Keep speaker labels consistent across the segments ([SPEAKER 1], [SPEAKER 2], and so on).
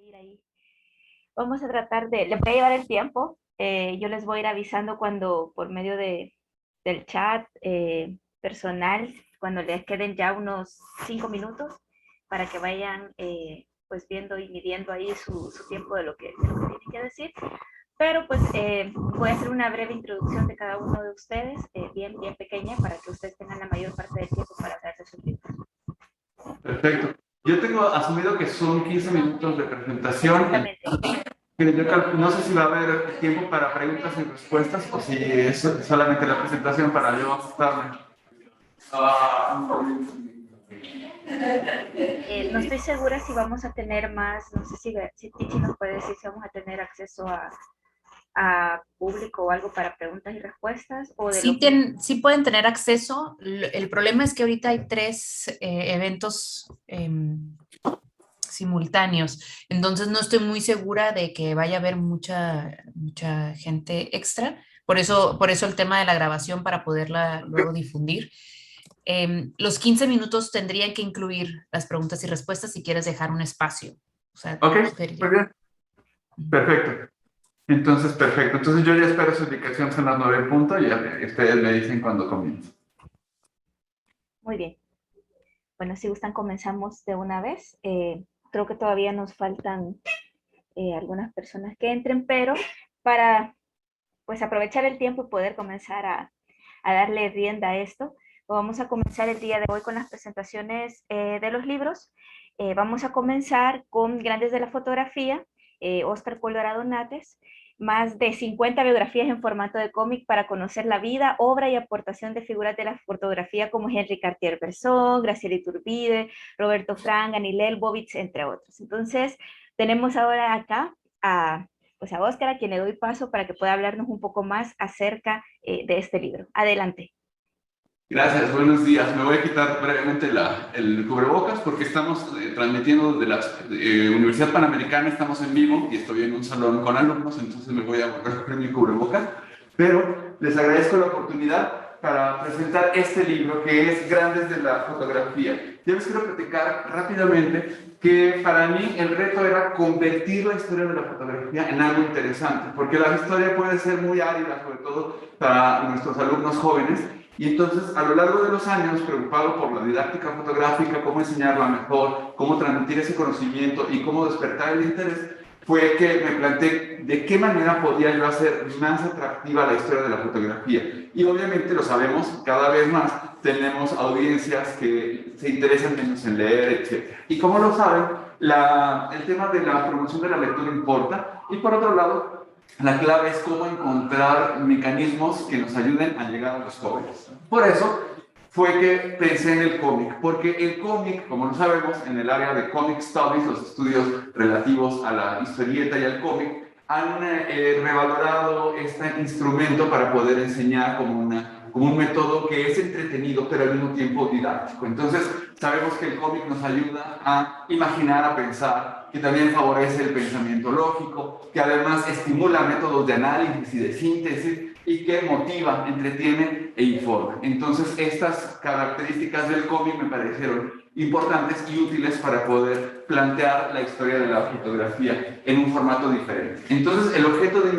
[SPEAKER 1] ir ahí. Vamos a tratar de, les voy a llevar el tiempo. Yo les voy a ir avisando cuando, por medio del chat personal, cuando les queden ya unos 5 minutos, para que vayan pues viendo y midiendo ahí su tiempo de lo que tienen que decir. Pero pues voy a hacer una breve introducción de cada uno de ustedes, bien pequeña, para que ustedes tengan la mayor parte del tiempo para hablar de sus libros.
[SPEAKER 2] Perfecto. Yo tengo asumido que son 15 minutos de presentación.
[SPEAKER 1] Exactamente.
[SPEAKER 2] No sé si va a haber tiempo para preguntas y respuestas o si es solamente la presentación para yo ajustarme.
[SPEAKER 1] No estoy segura si vamos a tener más, no sé si Tichi nos puede decir si vamos a tener acceso a público o algo para preguntas y respuestas. O de
[SPEAKER 3] Sí, sí pueden tener acceso. El problema es que ahorita hay 3 eventos simultáneos, entonces no estoy muy segura de que vaya a haber mucha gente extra. Por eso el tema de la grabación para poderla luego difundir. Los 15 minutos tendrían que incluir las preguntas y respuestas si quieres dejar un espacio. O sea,
[SPEAKER 2] ok, muy bien. Perfecto. Entonces, perfecto. Entonces yo ya espero su indicación, son las 9 en punto y ustedes me dicen cuando comienza.
[SPEAKER 1] Muy bien. Bueno, si gustan comenzamos de una vez. Creo que todavía nos faltan algunas personas que entren, pero para pues aprovechar el tiempo y poder comenzar a darle rienda a esto, vamos a comenzar el día de hoy con las presentaciones de los libros. Vamos a comenzar con Grandes de la Fotografía, Óscar Colorado Nates, más de 50 biografías en formato de cómic para conocer la vida, obra y aportación de figuras de la fotografía como Henry Cartier-Bresson, Graciela Iturbide, Roberto Frank, Annie Leibovitz, entre otros. Entonces, tenemos ahora acá a Óscar, a quien le doy paso para que pueda hablarnos un poco más acerca de este libro. Adelante.
[SPEAKER 2] Gracias, buenos días. Me voy a quitar brevemente el cubrebocas porque estamos transmitiendo desde la Universidad Panamericana, estamos en vivo y estoy en un salón con alumnos, entonces me voy a poner mi cubrebocas. Pero les agradezco la oportunidad para presentar este libro que es Grandes de la Fotografía. Yo les quiero platicar rápidamente que para mí el reto era convertir la historia de la fotografía en algo interesante, porque la historia puede ser muy árida, sobre todo para nuestros alumnos jóvenes. Y entonces, a lo largo de los años, preocupado por la didáctica fotográfica, cómo enseñarla mejor, cómo transmitir ese conocimiento y cómo despertar el interés, fue que me planteé de qué manera podía yo hacer más atractiva la historia de la fotografía. Y obviamente lo sabemos, cada vez más tenemos audiencias que se interesan menos en leer, etc. Y como lo saben, el tema de la promoción de la lectura importa. Y por otro lado, la clave es cómo encontrar mecanismos que nos ayuden a llegar a los jóvenes. Por eso fue que pensé en el cómic, porque el cómic, como lo sabemos, en el área de Comic Studies, los estudios relativos a la historieta y al cómic, han revalorado este instrumento para poder enseñar como un método que es entretenido, pero al mismo tiempo didáctico. Entonces, sabemos que el cómic nos ayuda a imaginar, a pensar, que también favorece el pensamiento lógico, que además estimula métodos de análisis y de síntesis, y que motiva, entretiene e informa. Entonces, estas características del cómic me parecieron importantes y útiles para poder plantear la historia de la fotografía en un formato diferente. Entonces, el objeto de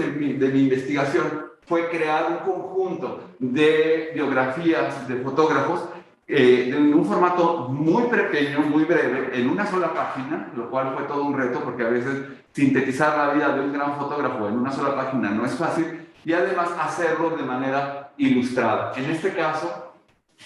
[SPEAKER 2] mi investigación fue crear un conjunto de biografías de fotógrafos en un formato muy pequeño, muy breve, en una sola página, lo cual fue todo un reto porque a veces sintetizar la vida de un gran fotógrafo en una sola página no es fácil, y además hacerlo de manera ilustrada. En este caso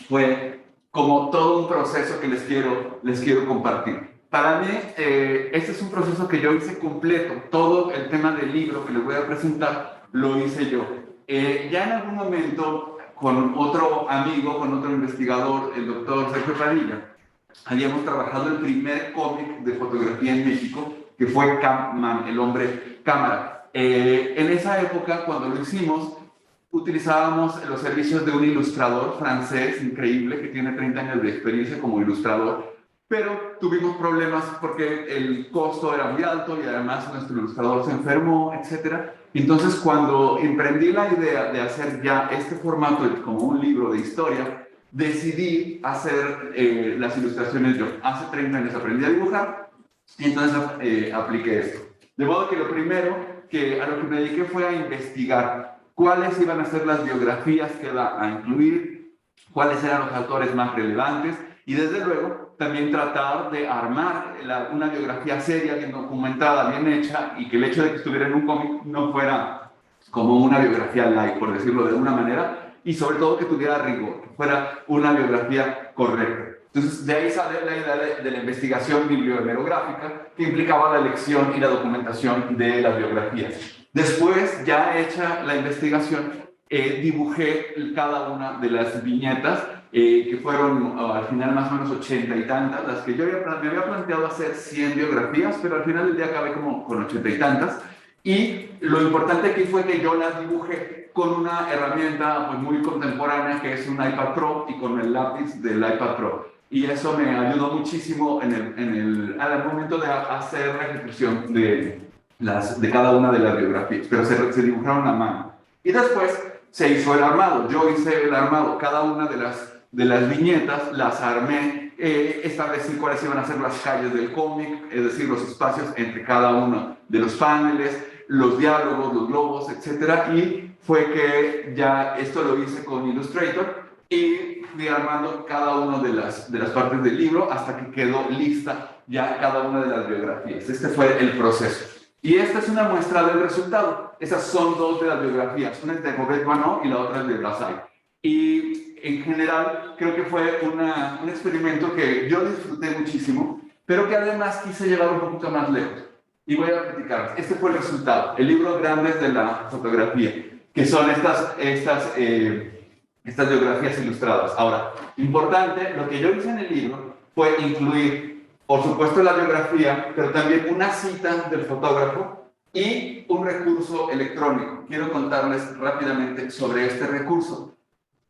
[SPEAKER 2] fue como todo un proceso que les quiero compartir. Para mí, este es un proceso que yo hice completo. Todo el tema del libro que les voy a presentar lo hice yo. Ya en algún momento, con otro amigo, con otro investigador, el doctor Sergio Padilla, habíamos trabajado el primer cómic de fotografía en México, que fue Camman, el hombre cámara. En esa época, cuando lo hicimos, utilizábamos los servicios de un ilustrador francés increíble que tiene 30 años de experiencia como ilustrador, pero tuvimos problemas porque el costo era muy alto y además nuestro ilustrador se enfermó, etc. Entonces, cuando emprendí la idea de hacer ya este formato como un libro de historia, decidí hacer las ilustraciones yo. Hace 30 años aprendí a dibujar Y entonces apliqué esto. De modo que lo primero a lo que me dediqué fue a investigar cuáles iban a ser las biografías que iba a incluir, cuáles eran los autores más relevantes y desde luego también tratar de armar una biografía seria, bien documentada, bien hecha, y que el hecho de que estuviera en un cómic no fuera como una biografía light, por decirlo de alguna manera, y sobre todo que tuviera rigor, que fuera una biografía correcta. Entonces, de ahí sale la idea de la investigación bibliohemerográfica, que implicaba la elección y la documentación de las biografías. Después, ya hecha la investigación, dibujé cada una de las viñetas, que fueron al final más o menos 80 y tantas, las que yo me había planteado hacer 100 biografías, pero al final del día acabé como con 80 y tantas. Y lo importante aquí fue que yo las dibujé con una herramienta pues, muy contemporánea, que es un iPad Pro, y con el lápiz del iPad Pro. Y eso me ayudó muchísimo al momento de hacer la ejecución de cada una de las biografías, pero se dibujaron a mano. Y después se hizo el armado. Yo hice el armado, cada una de las viñetas las armé, establecí cuáles iban a ser las calles del cómic, es decir, los espacios entre cada uno de los paneles, los diálogos, los globos, etc. Y fue que ya esto lo hice con Illustrator y fui armando cada una de las partes del libro hasta que quedó lista ya cada una de las biografías. Este fue el proceso. Y esta es una muestra del resultado. Esas son dos de las biografías. Una es de Robert Doisneau y la otra es de Brassai. Y en general creo que fue un experimento que yo disfruté muchísimo, pero que además quise llevar un poquito más lejos. Y voy a platicar. Este fue el resultado. El libro Grandes de la Fotografía, que son estas biografías ilustradas. Ahora, importante, lo que yo hice en el libro fue incluir, por supuesto, la biografía, pero también una cita del fotógrafo y un recurso electrónico. Quiero contarles rápidamente sobre este recurso.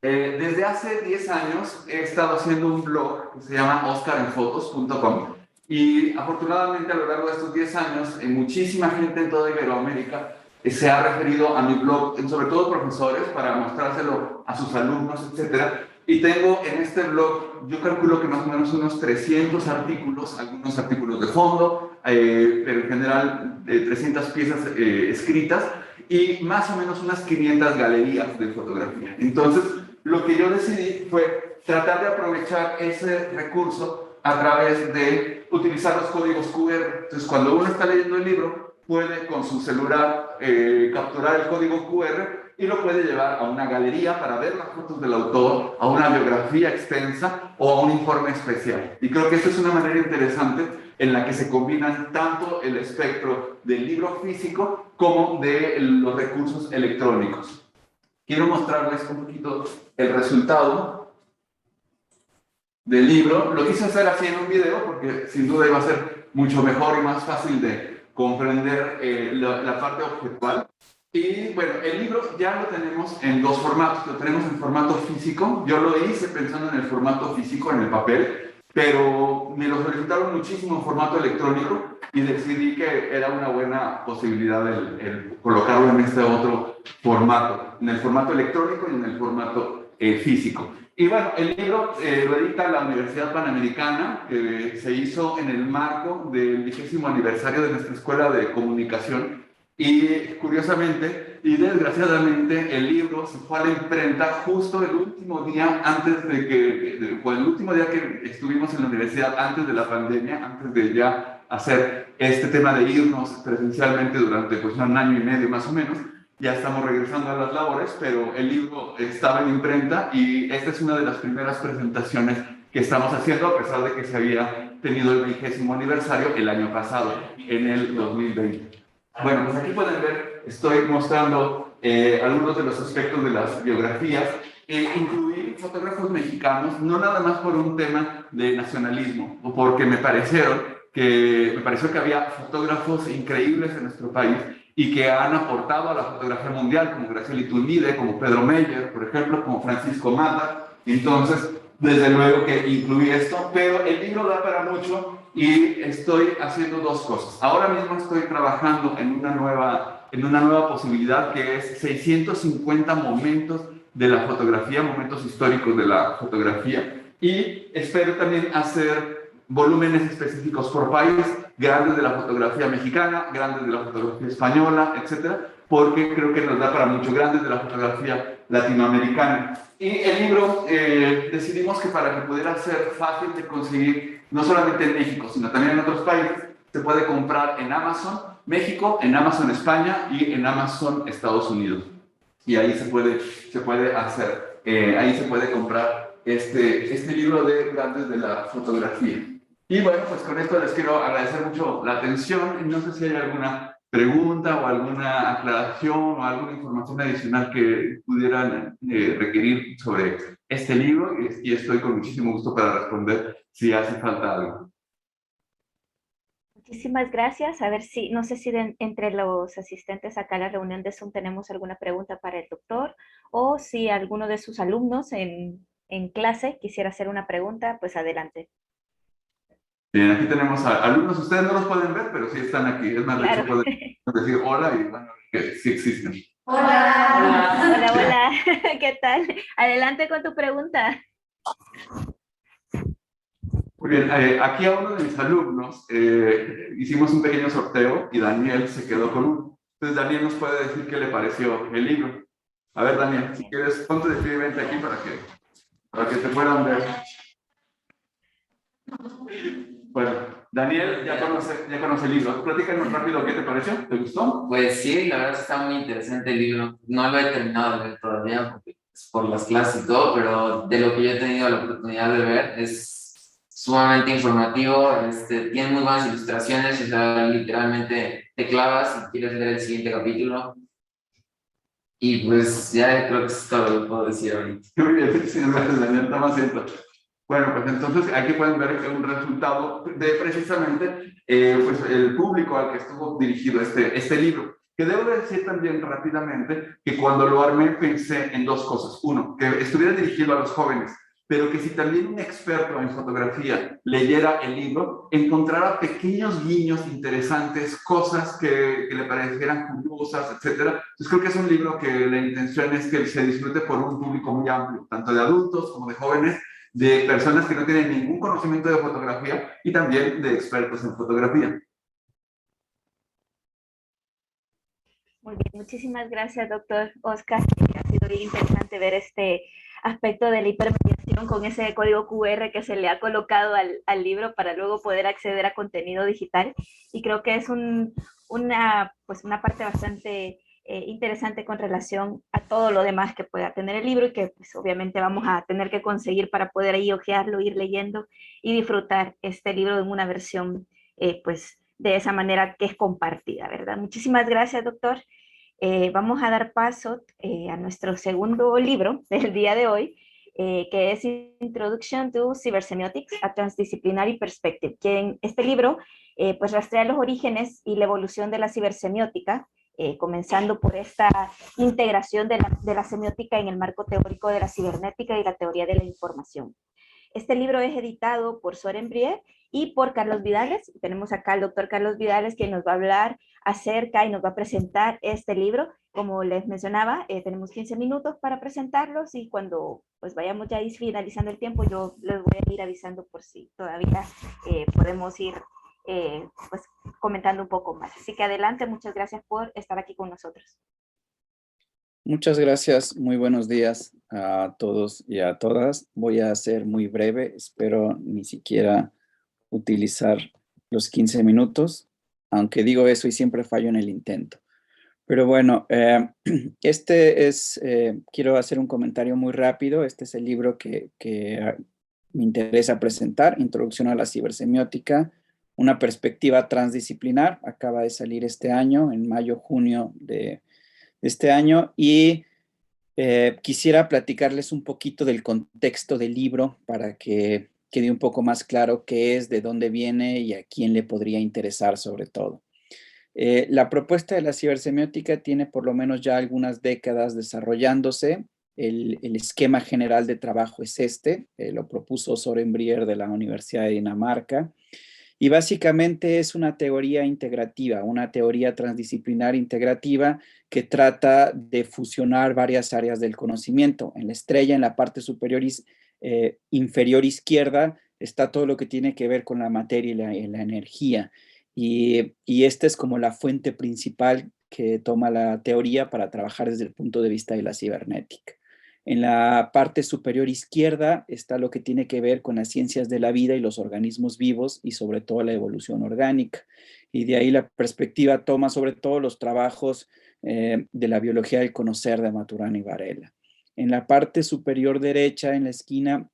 [SPEAKER 2] Desde hace 10 años he estado haciendo un blog que se llama oscarenfotos.com y afortunadamente a lo largo de estos 10 años muchísima gente en toda Iberoamérica se ha referido a mi blog, sobre todo profesores, para mostrárselo a sus alumnos, etc. Y tengo en este blog, yo calculo que más o menos unos 300 artículos, algunos artículos de fondo, pero en general 300 piezas escritas y más o menos unas 500 galerías de fotografía. Entonces, lo que yo decidí fue tratar de aprovechar ese recurso a través de utilizar los códigos QR. Entonces, cuando uno está leyendo el libro, puede con su celular capturar el código QR y lo puede llevar a una galería para ver las fotos del autor, a una biografía extensa o a un informe especial. Y creo que esta es una manera interesante en la que se combinan tanto el espectro del libro físico como de los recursos electrónicos. Quiero mostrarles un poquito el resultado del libro. Lo quise hacer así en un video porque sin duda iba a ser mucho mejor y más fácil de comprender la parte objetual. Y bueno, el libro ya lo tenemos en dos formatos. Lo tenemos en formato físico. Yo lo hice pensando en el formato físico, en el papel, pero me lo solicitaron muchísimo en formato electrónico y decidí que era una buena posibilidad el colocarlo en este otro formato, en el formato electrónico y en el formato físico. Y bueno, el libro lo edita la Universidad Panamericana, se hizo en el marco del 20º aniversario de nuestra Escuela de Comunicación. Y curiosamente y desgraciadamente el libro se fue a la imprenta justo el último día el último día que estuvimos en la universidad antes de la pandemia, antes de ya hacer este tema de irnos presencialmente durante pues, un año y medio más o menos. Ya estamos regresando a las labores, pero el libro estaba en imprenta y esta es una de las primeras presentaciones que estamos haciendo a pesar de que se había tenido el 20º aniversario el año pasado, en el 2020. Bueno, pues aquí pueden ver, estoy mostrando algunos de los aspectos de las biografías. Incluí fotógrafos mexicanos, no nada más por un tema de nacionalismo, o porque me pareció que había fotógrafos increíbles en nuestro país y que han aportado a la fotografía mundial, como Graciela Iturbide, como Pedro Meyer, por ejemplo, como Francisco Mata. Entonces, desde luego que incluí esto, pero el libro da para mucho y estoy haciendo dos cosas. Ahora mismo estoy trabajando en una nueva posibilidad que es 650 momentos de la fotografía, momentos históricos de la fotografía, y espero también hacer volúmenes específicos por país. grandes de la fotografía mexicana, grandes de la fotografía española, etcétera, porque creo que nos da para mucho, grandes de la fotografía latinoamericana. Y el libro decidimos que para que pudiera ser fácil de conseguir, no solamente en México, sino también en otros países, se puede comprar en Amazon México, en Amazon España y en Amazon Estados Unidos. Y ahí se puede hacer, ahí se puede comprar este libro de grandes de la fotografía. Y bueno, pues con esto les quiero agradecer mucho la atención. No sé si hay alguna pregunta o alguna aclaración o alguna información adicional que pudieran requerir sobre este libro, y estoy con muchísimo gusto para responder si hace falta algo.
[SPEAKER 1] Muchísimas gracias. A ver si, no sé si entre los asistentes acá a la reunión de Zoom tenemos alguna pregunta para el doctor, o si alguno de sus alumnos en clase quisiera hacer una pregunta, pues adelante.
[SPEAKER 2] Bien, aquí tenemos a alumnos. Ustedes no los pueden ver, pero sí están aquí. Es más,
[SPEAKER 1] Claro.
[SPEAKER 2] de hecho, pueden decir hola y van a ver que sí existen.
[SPEAKER 1] Hola. Hola, hola. ¿Qué tal? Adelante con tu pregunta.
[SPEAKER 2] Muy bien, aquí a uno de mis alumnos hicimos un pequeño sorteo y Daniel se quedó con uno. Entonces Daniel nos puede decir qué le pareció el libro. A ver, Daniel, si quieres, ponte de pie y vente aquí para que te puedan ver. Bueno, Daniel ya conoce el libro. Platícanos rápido qué te pareció. ¿Te gustó?
[SPEAKER 4] Pues sí, la verdad está muy interesante el libro. No lo he terminado de ver todavía porque es por las clases y todo, pero de lo que yo he tenido la oportunidad de ver es sumamente informativo. Tiene muy buenas ilustraciones, o sea, literalmente te clavas y quieres ver el siguiente capítulo. Y pues ya creo que eso es todo lo que puedo decir ahorita.
[SPEAKER 2] Muy bien, sí, gracias, Daniel. Toma asiento. Bueno, pues entonces aquí pueden ver un resultado de precisamente pues el público al que estuvo dirigido este libro. Que debo decir también rápidamente que cuando lo armé pensé en dos cosas. Uno, que estuviera dirigido a los jóvenes, pero que si también un experto en fotografía leyera el libro, encontrara pequeños guiños interesantes, cosas que le parecieran curiosas, etc. Entonces creo que es un libro que la intención es que se disfrute por un público muy amplio, tanto de adultos como de jóvenes, de personas que no tienen ningún conocimiento de fotografía y también de expertos en fotografía.
[SPEAKER 1] Muy bien, muchísimas gracias, doctor Oscar. Ha sido bien interesante ver este aspecto de la hipermediación con ese código QR que se le ha colocado al libro para luego poder acceder a contenido digital. Y creo que es una parte bastante interesante con relación a todo lo demás que pueda tener el libro y que pues, obviamente vamos a tener que conseguir para poder ahí hojearlo, ir leyendo y disfrutar este libro en una versión pues de esa manera que es compartida, ¿verdad? Muchísimas gracias, doctor. Vamos a dar paso a nuestro segundo libro del día de hoy, que es Introduction to Cybersemiotics, a Transdisciplinary Perspective, que en este libro pues rastrea los orígenes y la evolución de la cibersemiótica, comenzando por esta integración de la semiótica en el marco teórico de la cibernética y la teoría de la información. Este libro es editado por Soren Brier y por Carlos Vidales. Tenemos acá al doctor Carlos Vidales, que nos va a hablar acerca y nos va a presentar este libro. Como les mencionaba, tenemos 15 minutos para presentarlos y cuando pues vayamos ya finalizando el tiempo, yo les voy a ir avisando por si todavía podemos ir pues comentando un poco más. Así que adelante, muchas gracias por estar aquí con nosotros.
[SPEAKER 5] Muchas gracias, muy buenos días a todos y a todas. Voy a ser muy breve, espero ni siquiera utilizar los 15 minutos, aunque digo eso y siempre fallo en el intento. Pero bueno, quiero hacer un comentario muy rápido. Este es el libro que me interesa presentar, Introducción a la Cibersemiótica, una perspectiva transdisciplinar. Acaba de salir este año, en mayo-junio de este año, y quisiera platicarles un poquito del contexto del libro para que quede un poco más claro qué es, de dónde viene y a quién le podría interesar sobre todo. La propuesta de la cibersemiótica tiene por lo menos ya algunas décadas desarrollándose. El esquema general de trabajo es lo propuso Soren Brier de la Universidad de Dinamarca. Y básicamente es una teoría integrativa, una teoría transdisciplinar integrativa que trata de fusionar varias áreas del conocimiento. En la estrella, en la parte superior inferior izquierda, está todo lo que tiene que ver con la materia y la energía. y esta es como la fuente principal que toma la teoría para trabajar desde el punto de vista de la cibernética. En la parte superior izquierda está lo que tiene que ver con las ciencias de la vida y los organismos vivos y sobre todo la evolución orgánica. Y de ahí la perspectiva toma sobre todo los trabajos de la biología del conocer de Maturana y Varela. En la parte superior derecha, en la esquina,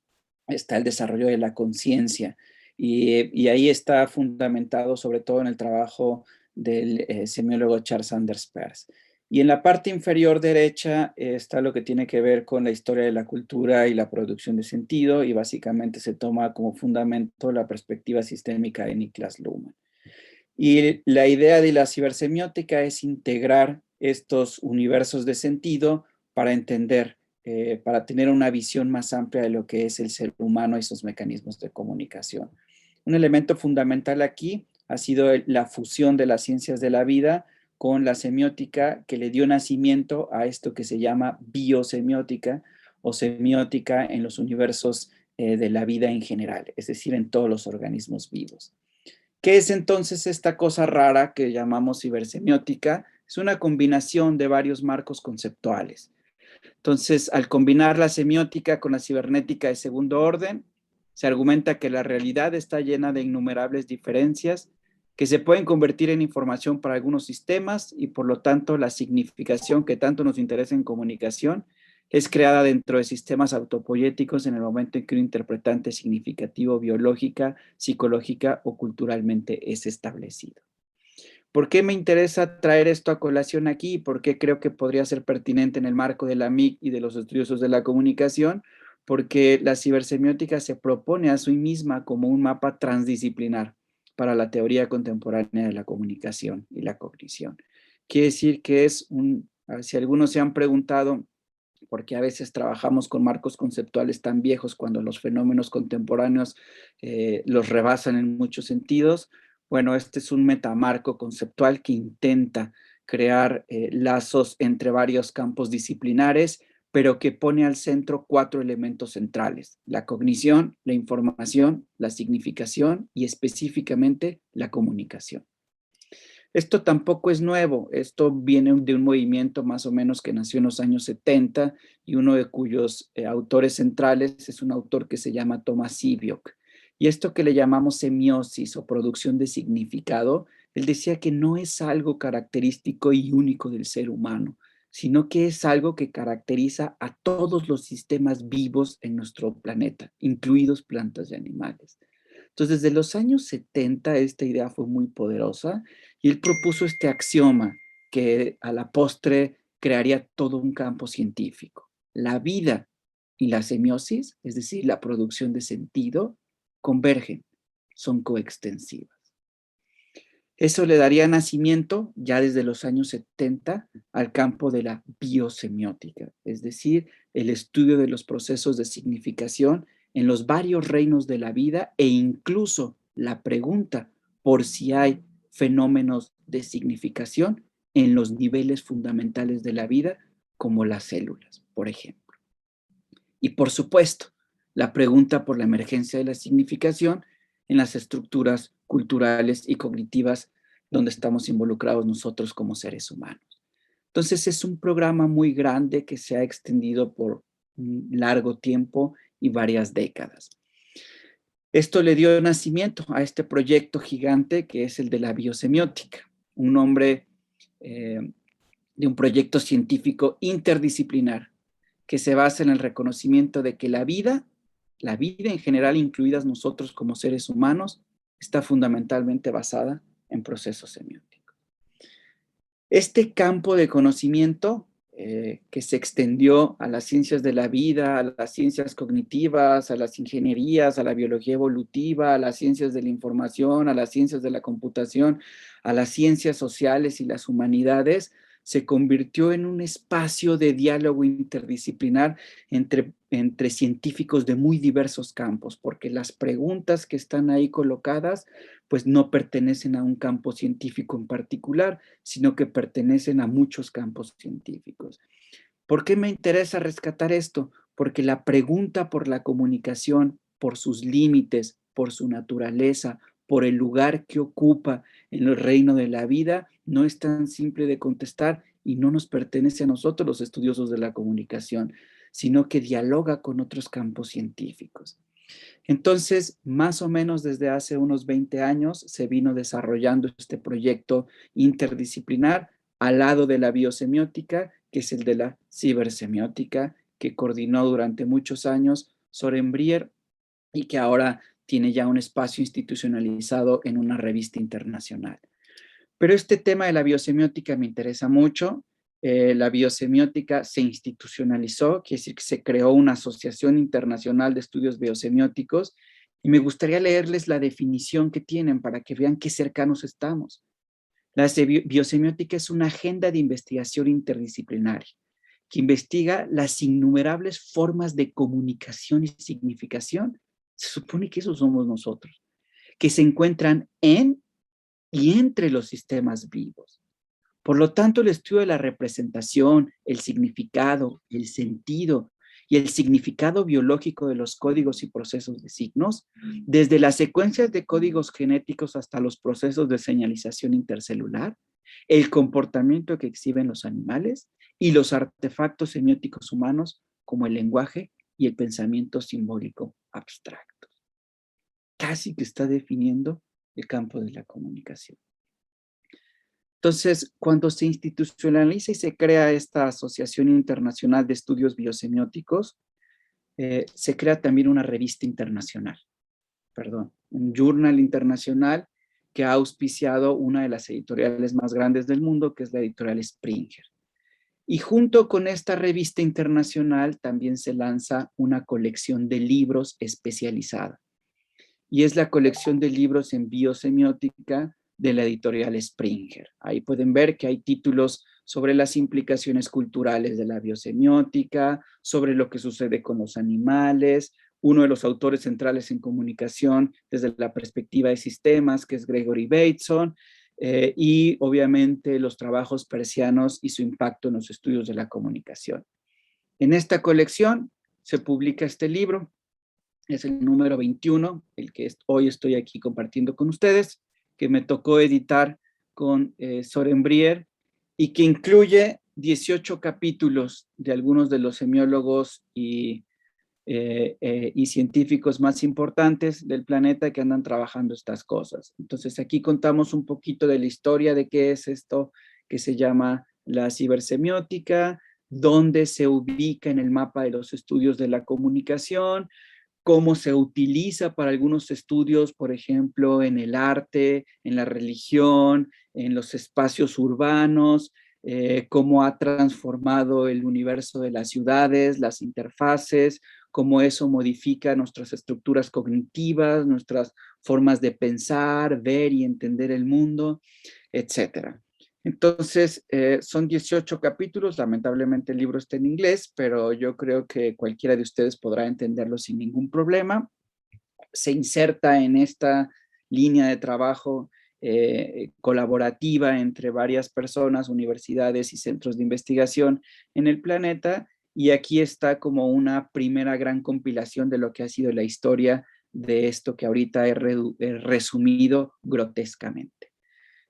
[SPEAKER 5] está el desarrollo de la conciencia. Y ahí está fundamentado sobre todo en el trabajo del semiólogo Charles Sanders Peirce. Y en la parte inferior derecha está lo que tiene que ver con la historia de la cultura y la producción de sentido, y básicamente se toma como fundamento la perspectiva sistémica de Niklas Luhmann. Y la idea de la cibersemiótica es integrar estos universos de sentido para entender, para tener una visión más amplia de lo que es el ser humano y sus mecanismos de comunicación. Un elemento fundamental aquí ha sido la fusión de las ciencias de la vida con la semiótica, que le dio nacimiento a esto que se llama biosemiótica o semiótica en los universos de la vida en general, es decir, en todos los organismos vivos. ¿Qué es entonces esta cosa rara que llamamos cibersemiótica? Es una combinación de varios marcos conceptuales. Entonces, al combinar la semiótica con la cibernética de segundo orden, se argumenta que la realidad está llena de innumerables diferencias que se pueden convertir en información para algunos sistemas y por lo tanto la significación que tanto nos interesa en comunicación es creada dentro de sistemas autopoéticos en el momento en que un interpretante significativo biológica, psicológica o culturalmente es establecido. ¿Por qué me interesa traer esto a colación aquí? ¿Por qué creo que podría ser pertinente en el marco de la MIC y de los estudiosos de la comunicación? Porque la cibersemiótica se propone a sí misma como un mapa transdisciplinar para la teoría contemporánea de la comunicación y la cognición. Quiere decir que es si algunos se han preguntado, porque a veces trabajamos con marcos conceptuales tan viejos cuando los fenómenos contemporáneos los rebasan en muchos sentidos. Bueno, este es un metamarco conceptual que intenta crear lazos entre varios campos disciplinares, pero que pone al centro 4 elementos centrales: la cognición, la información, la significación y específicamente la comunicación. Esto tampoco es nuevo, esto viene de un movimiento más o menos que nació en los años 70 y uno de cuyos autores centrales es un autor que se llama Thomas Siviock. Y esto que le llamamos semiosis o producción de significado, él decía que no es algo característico y único del ser humano, sino que es algo que caracteriza a todos los sistemas vivos en nuestro planeta, incluidos plantas y animales. Entonces, desde los años 70 esta idea fue muy poderosa y él propuso este axioma que a la postre crearía todo un campo científico. La vida y la semiosis, es decir, la producción de sentido, convergen, son coextensivas. Eso le daría nacimiento, ya desde los años 70, al campo de la biosemiótica, es decir, el estudio de los procesos de significación en los varios reinos de la vida e incluso la pregunta por si hay fenómenos de significación en los niveles fundamentales de la vida, como las células, por ejemplo. Y por supuesto, la pregunta por la emergencia de la significación en las estructuras culturales y cognitivas donde estamos involucrados nosotros como seres humanos. Entonces es un programa muy grande que se ha extendido por un largo tiempo y varias décadas. Esto le dio nacimiento a este proyecto gigante que es el de la biosemiótica, un nombre de un proyecto científico interdisciplinar que se basa en el reconocimiento de que la vida en general, incluidas nosotros como seres humanos, está fundamentalmente basada en procesos semióticos. Este campo de conocimiento que se extendió a las ciencias de la vida, a las ciencias cognitivas, a las ingenierías, a la biología evolutiva, a las ciencias de la información, a las ciencias de la computación, a las ciencias sociales y las humanidades, se convirtió en un espacio de diálogo interdisciplinar entre científicos de muy diversos campos, porque las preguntas que están ahí colocadas pues no pertenecen a un campo científico en particular, sino que pertenecen a muchos campos científicos. ¿Por qué me interesa rescatar esto? Porque la pregunta por la comunicación, por sus límites, por su naturaleza, por el lugar que ocupa en el reino de la vida, no es tan simple de contestar y no nos pertenece a nosotros los estudiosos de la comunicación, sino que dialoga con otros campos científicos. Entonces, más o menos desde hace unos 20 años se vino desarrollando este proyecto interdisciplinar al lado de la biosemiótica, que es el de la cibersemiótica, que coordinó durante muchos años Soren Brier y que ahora tiene ya un espacio institucionalizado en una revista internacional. Pero este tema de la biosemiótica me interesa mucho. La biosemiótica se institucionalizó, quiere decir que se creó una asociación internacional de estudios biosemióticos, y me gustaría leerles la definición que tienen para que vean qué cercanos estamos. La biosemiótica es una agenda de investigación interdisciplinaria que investiga las innumerables formas de comunicación y significación. Se supone que eso somos nosotros, que se encuentran en y entre los sistemas vivos. Por lo tanto, el estudio de la representación, el significado, el sentido y el significado biológico de los códigos y procesos de signos, desde las secuencias de códigos genéticos hasta los procesos de señalización intercelular, el comportamiento que exhiben los animales y los artefactos semióticos humanos como el lenguaje y el pensamiento simbólico abstracto. Casi que está definiendo el campo de la comunicación. Entonces, cuando se institucionaliza y se crea esta Asociación Internacional de Estudios Biosemióticos, se crea también una revista internacional, un journal internacional que ha auspiciado una de las editoriales más grandes del mundo, que es la editorial Springer. Y junto con esta revista internacional también se lanza una colección de libros especializada. Y es la colección de libros en biosemiótica de la editorial Springer. Ahí pueden ver que hay títulos sobre las implicaciones culturales de la biosemiótica, sobre lo que sucede con los animales. Uno de los autores centrales en comunicación desde la perspectiva de sistemas, que es Gregory Bateson, y obviamente los trabajos persianos y su impacto en los estudios de la comunicación. En esta colección se publica este libro, es el número 21, el que hoy estoy aquí compartiendo con ustedes, que me tocó editar con Soren Brier y que incluye 18 capítulos de algunos de los semiólogos y científicos más importantes del planeta que andan trabajando estas cosas. Entonces aquí contamos un poquito de la historia de qué es esto que se llama la cibersemiótica, dónde se ubica en el mapa de los estudios de la comunicación, cómo se utiliza para algunos estudios, por ejemplo, en el arte, en la religión, en los espacios urbanos, cómo ha transformado el universo de las ciudades, las interfaces, cómo eso modifica nuestras estructuras cognitivas, nuestras formas de pensar, ver y entender el mundo, etcétera. Entonces, son 18 capítulos, lamentablemente el libro está en inglés, pero yo creo que cualquiera de ustedes podrá entenderlo sin ningún problema. Se inserta en esta línea de trabajo colaborativa entre varias personas, universidades y centros de investigación en el planeta, y aquí está como una primera gran compilación de lo que ha sido la historia de esto que ahorita he resumido grotescamente.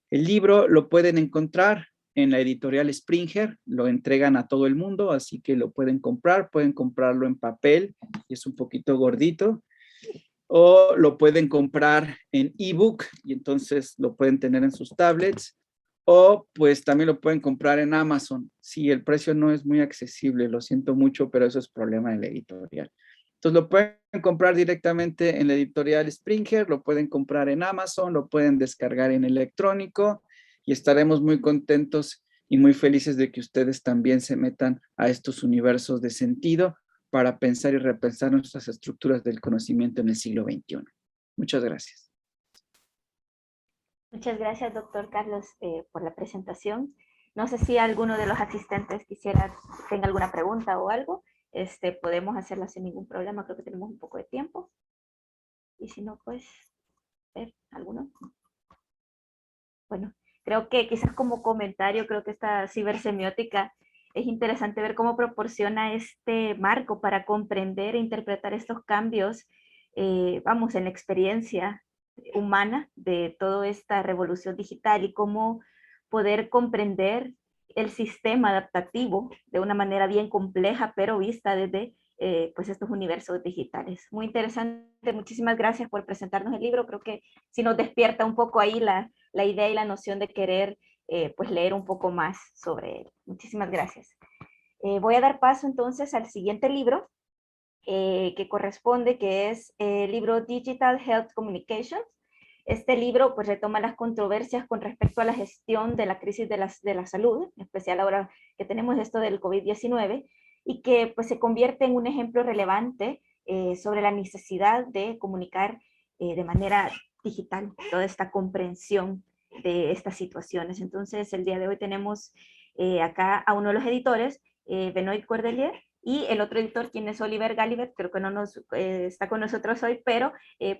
[SPEAKER 5] El libro lo pueden encontrar en la editorial Springer, lo entregan a todo el mundo, así que lo pueden comprarlo en papel, es un poquito gordito, o lo pueden comprar en ebook y entonces lo pueden tener en sus tablets, o pues también lo pueden comprar en Amazon. Sí, el precio no es muy accesible, lo siento mucho, pero eso es problema de la editorial. Entonces lo pueden comprar directamente en la editorial Springer, lo pueden comprar en Amazon, lo pueden descargar en electrónico y estaremos muy contentos y muy felices de que ustedes también se metan a estos universos de sentido para pensar y repensar nuestras estructuras del conocimiento en el siglo XXI. Muchas gracias.
[SPEAKER 1] Muchas gracias, doctor Carlos, por la presentación. No sé si alguno de los asistentes tenga alguna pregunta o algo. Podemos hacerla sin ningún problema, creo que tenemos un poco de tiempo. Y si no, pues, ¿alguno? Bueno, creo que quizás como comentario, creo que esta cibersemiótica es interesante ver cómo proporciona este marco para comprender e interpretar estos cambios, en la experiencia humana de toda esta revolución digital y cómo poder comprender el sistema adaptativo de una manera bien compleja, pero vista desde pues estos universos digitales. Muy interesante, muchísimas gracias por presentarnos el libro. Creo que sí nos despierta un poco ahí la idea y la noción de querer pues leer un poco más sobre él. Muchísimas gracias. Voy a dar paso entonces al siguiente libro que corresponde, que es el libro Digital Health Communications. Este libro pues retoma las controversias con respecto a la gestión de la crisis de la salud, en especial ahora que tenemos esto del COVID-19, y que pues se convierte en un ejemplo relevante sobre la necesidad de comunicar de manera digital toda esta comprensión de estas situaciones. Entonces, el día de hoy tenemos acá a uno de los editores, Benoit Cordelier, y el otro editor, quien es Oliver Galibet, creo que no está con nosotros hoy, pero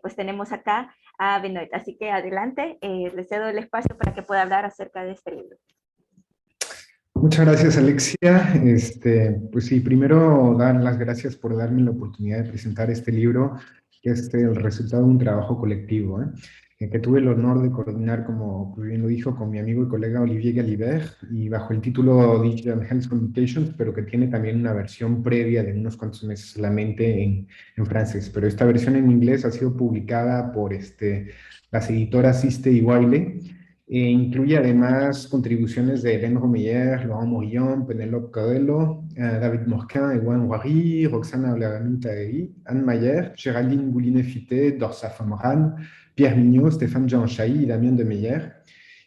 [SPEAKER 1] pues tenemos acá a Benoit. Así que adelante, les cedo el espacio para que pueda hablar acerca de este libro.
[SPEAKER 6] Muchas gracias, Alexia. Pues sí, primero dar las gracias por darme la oportunidad de presentar este libro, que es el resultado de un trabajo colectivo, que tuve el honor de coordinar, como bien lo dijo, con mi amigo y colega Olivier Galibert, y bajo el título Digital Health Communications, pero que tiene también una versión previa de unos cuantos meses solamente en francés. Pero esta versión en inglés ha sido publicada por las editoras Siste y Wiley. Incluye además contribuciones de Hélène Romeyer, Laurent Morillon, Penélope Coelho, David Morquin, Ewan Wari, Roxana Olagamutari, Anne Mayer, Géraldine Boulinet-Fité, Dorsa Famran, Pierre Mignot, Stéphane Jean-Chailly y Damien de Meyer.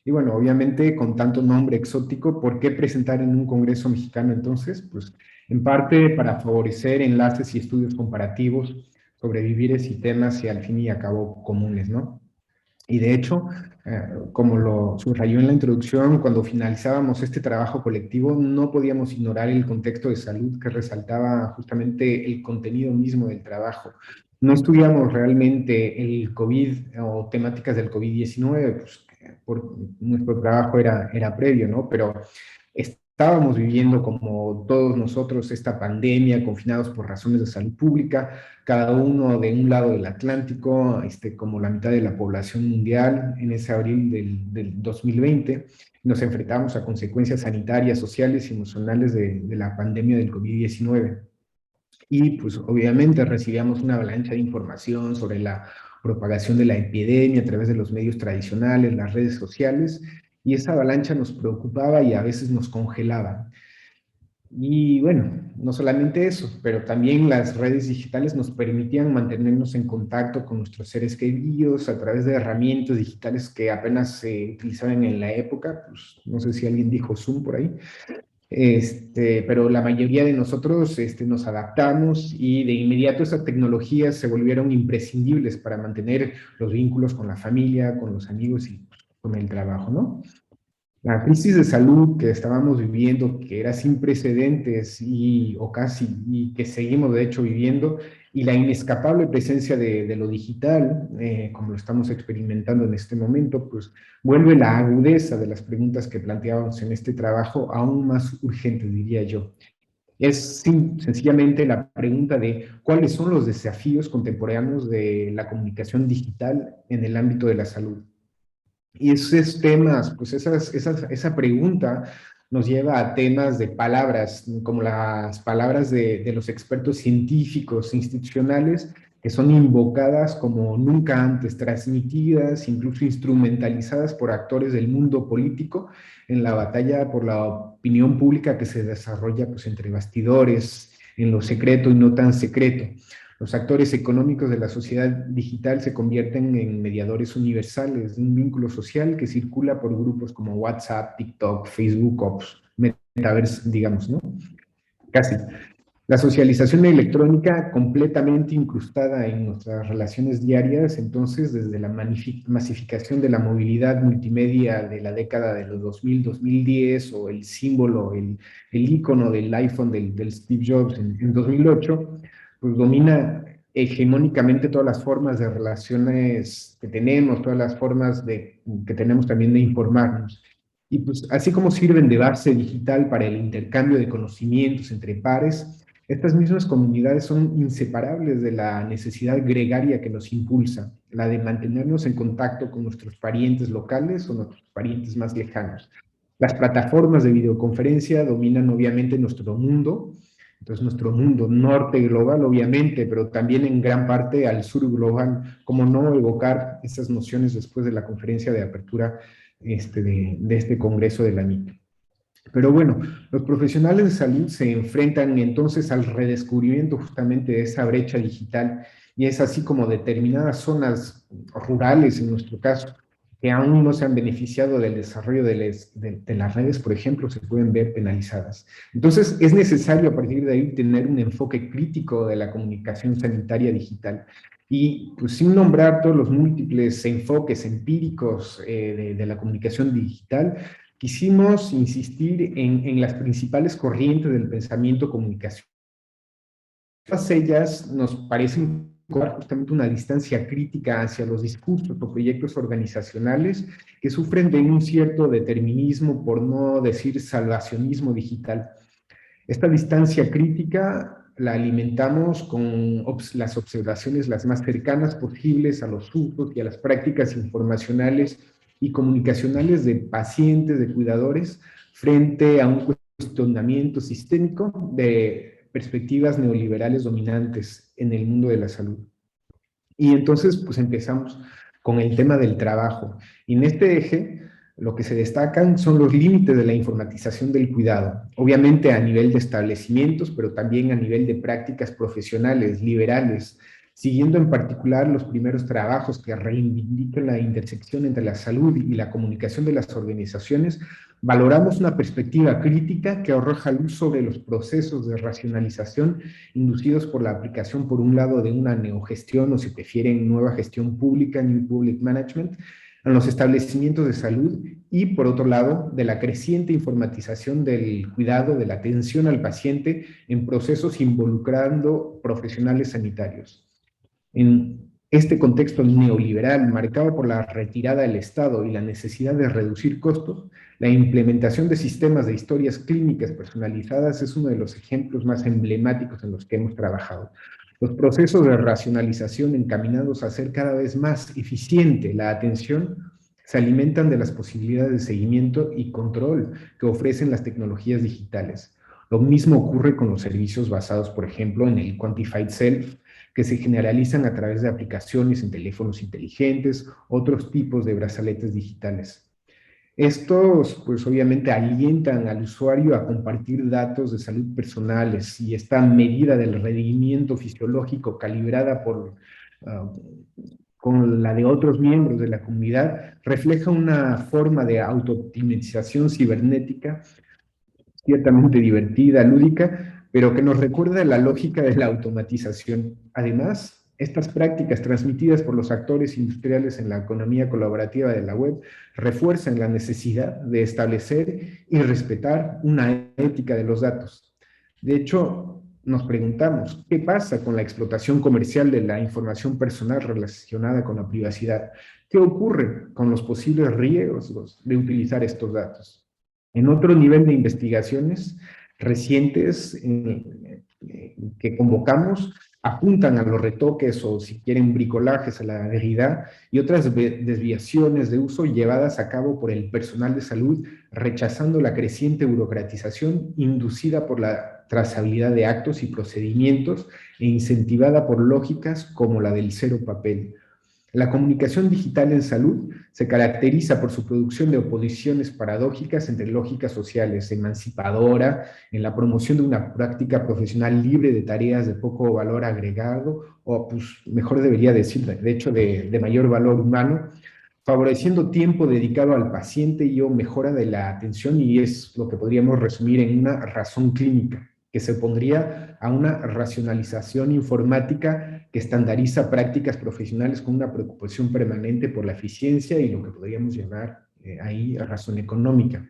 [SPEAKER 6] Y bueno, obviamente con tanto nombre exótico, ¿por qué presentar en un congreso mexicano entonces? Pues en parte para favorecer enlaces y estudios comparativos sobre vivires y temas y al fin y al cabo comunes, ¿no? Y de hecho, como lo subrayó en la introducción, cuando finalizábamos este trabajo colectivo, no podíamos ignorar el contexto de salud que resaltaba justamente el contenido mismo del trabajo. No estudiamos realmente el COVID o temáticas del COVID-19, pues, por nuestro trabajo era previo, ¿no? Pero estábamos viviendo como todos nosotros esta pandemia, confinados por razones de salud pública, cada uno de un lado del Atlántico, como la mitad de la población mundial en ese abril del 2020. Nos enfrentamos a consecuencias sanitarias, sociales y emocionales de la pandemia del COVID-19. Y pues obviamente recibíamos una avalancha de información sobre la propagación de la epidemia a través de los medios tradicionales, las redes sociales, y esa avalancha nos preocupaba y a veces nos congelaba. Y bueno, no solamente eso, pero también las redes digitales nos permitían mantenernos en contacto con nuestros seres queridos a través de herramientas digitales que apenas se utilizaban en la época, pues no sé si alguien dijo Zoom por ahí, pero la mayoría de nosotros nos adaptamos y de inmediato esas tecnologías se volvieron imprescindibles para mantener los vínculos con la familia, con los amigos y con el trabajo, ¿no? La crisis de salud que estábamos viviendo, que era sin precedentes o casi, y que seguimos de hecho viviendo, y la inescapable presencia de lo digital, como lo estamos experimentando en este momento, pues vuelve la agudeza de las preguntas que planteábamos en este trabajo aún más urgente, diría yo. Es sencillamente la pregunta de cuáles son los desafíos contemporáneos de la comunicación digital en el ámbito de la salud. Y esos temas, pues esa pregunta nos lleva a temas de palabras, como las palabras de los expertos científicos institucionales, que son invocadas como nunca antes, transmitidas, incluso instrumentalizadas por actores del mundo político en la batalla por la opinión pública que se desarrolla pues, entre bastidores, en lo secreto y no tan secreto. Los actores económicos de la sociedad digital se convierten en mediadores universales de un vínculo social que circula por grupos como WhatsApp, TikTok, Facebook, Ops, Metaverse, digamos, ¿no? Casi. La socialización electrónica completamente incrustada en nuestras relaciones diarias, entonces, desde la masificación de la movilidad multimedia de la década de los 2000, 2010, o el símbolo, el ícono del iPhone del Steve Jobs en 2008, pues domina hegemónicamente todas las formas de relaciones que tenemos, todas las formas que tenemos también de informarnos. Y pues así como sirven de base digital para el intercambio de conocimientos entre pares, Estas mismas comunidades son inseparables de la necesidad gregaria que nos impulsa, la de mantenernos en contacto con nuestros parientes locales o nuestros parientes más lejanos. Las plataformas de videoconferencia dominan obviamente nuestro mundo, entonces nuestro mundo norte global obviamente, pero también en gran parte al sur global. ¿Cómo no evocar esas nociones después de la conferencia de apertura de este congreso de la MIT? Pero bueno, los profesionales de salud se enfrentan entonces al redescubrimiento justamente de esa brecha digital, y es así como determinadas zonas rurales, en nuestro caso, que aún no se han beneficiado del desarrollo de las redes, por ejemplo, se pueden ver penalizadas. Entonces, es necesario a partir de ahí tener un enfoque crítico de la comunicación sanitaria digital. Y pues, sin nombrar todos los múltiples enfoques empíricos de la comunicación digital, quisimos insistir en las principales corrientes del pensamiento comunicacional. Todas ellas nos parecen justamente una distancia crítica hacia los discursos o proyectos organizacionales que sufren de un cierto determinismo, por no decir salvacionismo digital. Esta distancia crítica la alimentamos con las observaciones las más cercanas posibles a los usos y a las prácticas informacionales y comunicacionales de pacientes, de cuidadores, frente a un cuestionamiento sistémico de perspectivas neoliberales dominantes en el mundo de la salud. Y entonces, pues empezamos con el tema del trabajo. Y en este eje, lo que se destacan son los límites de la informatización del cuidado, obviamente a nivel de establecimientos, pero también a nivel de prácticas profesionales, liberales, siguiendo en particular los primeros trabajos que reivindican la intersección entre la salud y la comunicación de las organizaciones. Valoramos una perspectiva crítica que arroja luz sobre los procesos de racionalización inducidos por la aplicación, por un lado, de una neogestión, o si prefieren, nueva gestión pública, New Public Management, en los establecimientos de salud, y por otro lado, de la creciente informatización del cuidado, de la atención al paciente en procesos involucrando profesionales sanitarios. En este contexto neoliberal, marcado por la retirada del Estado y la necesidad de reducir costos, la implementación de sistemas de historias clínicas personalizadas es uno de los ejemplos más emblemáticos en los que hemos trabajado. Los procesos de racionalización encaminados a hacer cada vez más eficiente la atención se alimentan de las posibilidades de seguimiento y control que ofrecen las tecnologías digitales. Lo mismo ocurre con los servicios basados, por ejemplo, en el Quantified Self, que se generalizan a través de aplicaciones en teléfonos inteligentes, otros tipos de brazaletes digitales. Estos, pues obviamente, alientan al usuario a compartir datos de salud personales, y esta medida del rendimiento fisiológico calibrada con la de otros miembros de la comunidad refleja una forma de auto-optimización cibernética ciertamente divertida, lúdica, pero que nos recuerda la lógica de la automatización. Además, estas prácticas transmitidas por los actores industriales en la economía colaborativa de la web refuerzan la necesidad de establecer y respetar una ética de los datos. De hecho, nos preguntamos, ¿qué pasa con la explotación comercial de la información personal relacionada con la privacidad? ¿Qué ocurre con los posibles riesgos de utilizar estos datos? En otro nivel de investigaciones recientes que convocamos, apuntan a los retoques o, si quieren, bricolajes a la Derrida y otras desviaciones de uso llevadas a cabo por el personal de salud, rechazando la creciente burocratización inducida por la trazabilidad de actos y procedimientos e incentivada por lógicas como la del cero papel. La comunicación digital en salud se caracteriza por su producción de oposiciones paradójicas entre lógicas sociales, emancipadora, en la promoción de una práctica profesional libre de tareas de poco valor agregado, o pues mejor debería decir, de hecho, de mayor valor humano, favoreciendo tiempo dedicado al paciente y o mejora de la atención, y es lo que podríamos resumir en una razón clínica, que se opondría a una racionalización informática que estandariza prácticas profesionales con una preocupación permanente por la eficiencia y lo que podríamos llamar ahí razón económica.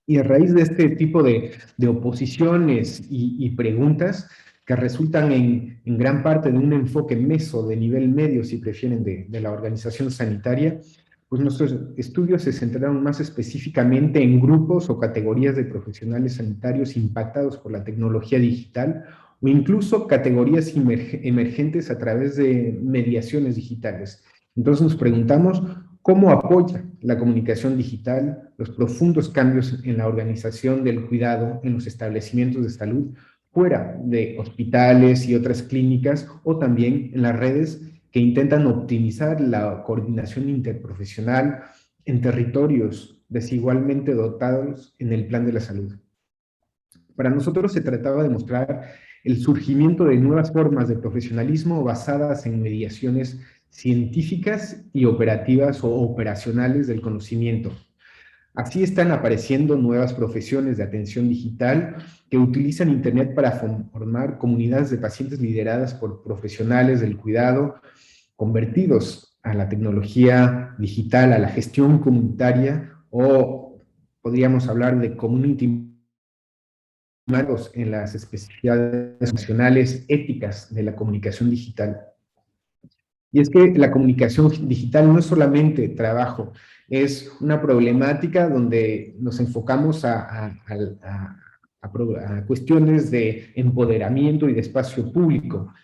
[SPEAKER 6] Y a raíz de este tipo de oposiciones y preguntas que resultan en gran parte de un enfoque meso, de nivel medio, si prefieren, de la organización sanitaria, pues nuestros estudios se centraron más específicamente en grupos o categorías de profesionales sanitarios impactados por la tecnología digital o incluso categorías emergentes a través de mediaciones digitales. Entonces nos preguntamos cómo apoya la comunicación digital los profundos cambios en la organización del cuidado en los establecimientos de salud fuera de hospitales y otras clínicas, o también en las redes que intentan optimizar la coordinación interprofesional en territorios desigualmente dotados en el plan de la salud. Para nosotros se trataba de mostrar el surgimiento de nuevas formas de profesionalismo basadas en mediaciones científicas y operativas o operacionales del conocimiento. Así están apareciendo nuevas profesiones de atención digital que utilizan Internet para formar comunidades de pacientes lideradas por profesionales del cuidado, convertidos a la tecnología digital, a la gestión comunitaria, o podríamos hablar de community en las especificidades nacionales éticas de la comunicación digital. Y es que la comunicación digital no es solamente trabajo, es una problemática donde nos enfocamos a cuestiones de empoderamiento y de espacio público.